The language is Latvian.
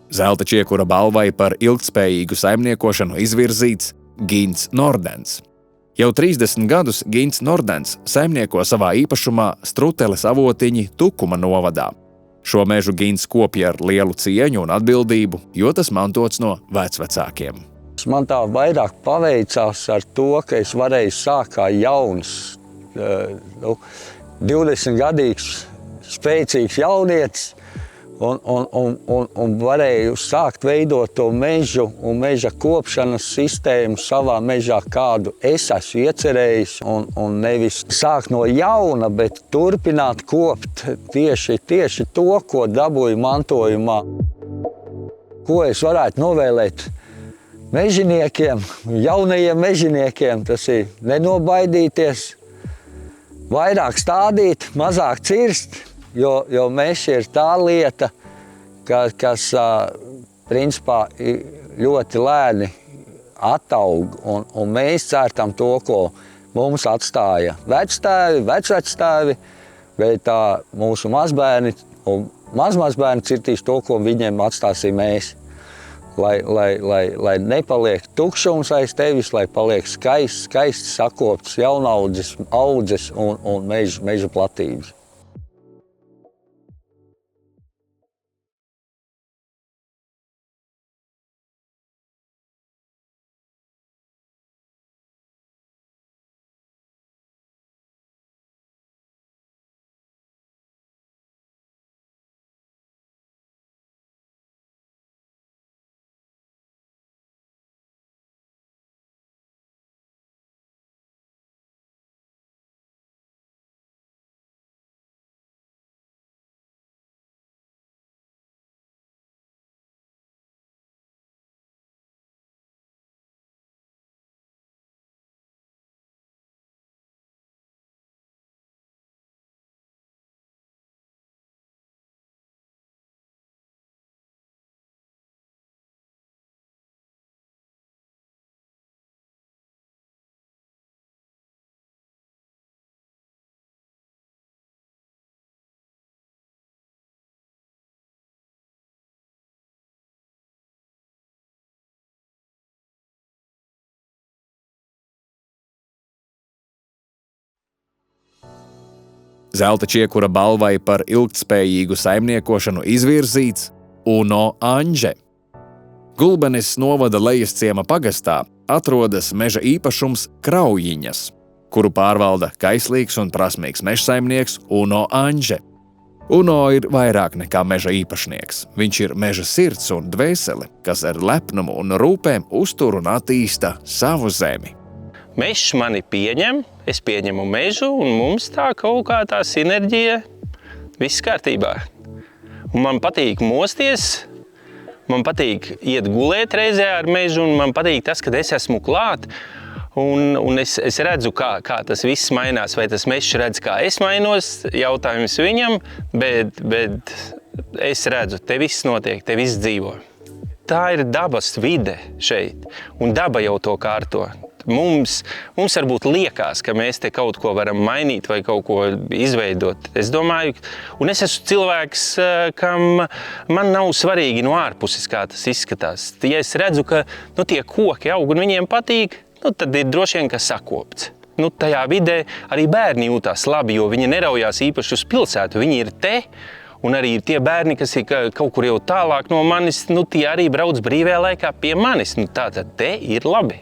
Zelta čiekura balvai par ilgtspējīgu saimniekošanu izvirzīts Gints Nordens. Jau 30 gadus Gints Nordens saimnieko savā īpašumā Struteles avotiņi Tukuma novadā. Šo mežu Gints kopja ar lielu cieņu un atbildību, jo tas mantots no vecvecākiem. Man tā vairāk paveicās ar to, ka es varēju sākt kā jauns, 20-gadīgs, spēcīgs jaunietis un varēju sākt veidot to mežu un meža kopšanas sistēmu savā mežā, kādu es esmu iecerējis, un nevis sākt no jauna, bet turpināt kopt tieši to, ko dabūju mantojumā. Ko es varētu novēlēt mežiniekiem, jaunajiem mežiniekiem, tas ir nenobaidīties, vairāk stādīt, mazāk cirst, jo mežs ir tā lieta, kas principā ļoti lēni attaug, un mēs cērtam to, ko mums atstāja vectēvi, vecvectēvi, bet mūsu mazbērni un mazmazbērni cirtīs to, ko viņiem atstāsim mēs. Lai nepaliek tukšums aiz tevis, lai paliek skaisti sakopts jaunaudzes, audzes un meža platības. Zelta čiekura balvai par ilgtspējīgu saimniekošanu izvirzīts Uno Anže. Gulbenes novada Lejasciema pagastā atrodas meža īpašums Kraujiņas, kuru pārvalda kaislīgs un prasmīgs mežsaimnieks Uno Anže. Uno ir vairāk nekā meža īpašnieks. Viņš ir meža sirds un dvēsele, kas ar lepnumu un rūpēm uztur un attīsta savu zemi. Mežs mani pieņem, es pieņemu mežu, un mums tā kaut kā tā sinerģija, viss kārtībā. Un man patīk mosties, man patīk iet gulēt reizē ar mežu, un man patīk tas, kad es esmu klāt, un es redzu, kā tas viss mainās, vai tas mežs redz, kā es mainos, jautājums viņam, bet es redzu, te viss notiek, te viss dzīvo. Tā ir dabas vide šeit, un daba jau to kārto. Mums varbūt liekas, ka mēs te kaut ko varam mainīt vai kaut ko izveidot. Es domāju, un es esmu cilvēks, kam man nav svarīgi no ārpuses, kā tas izskatās. Ja es redzu, ka tie koki aug un viņiem patīk, tad ir droši vien, ka sakopts. Tajā vidē arī bērni jūtās labi, jo viņi neraujās īpaši uz pilsētu, viņi ir te. Un arī tie bērni, kas ir kaut kur jau tālāk no manis, tie arī brauc brīvajā laikā pie manis. Tātad te ir labi.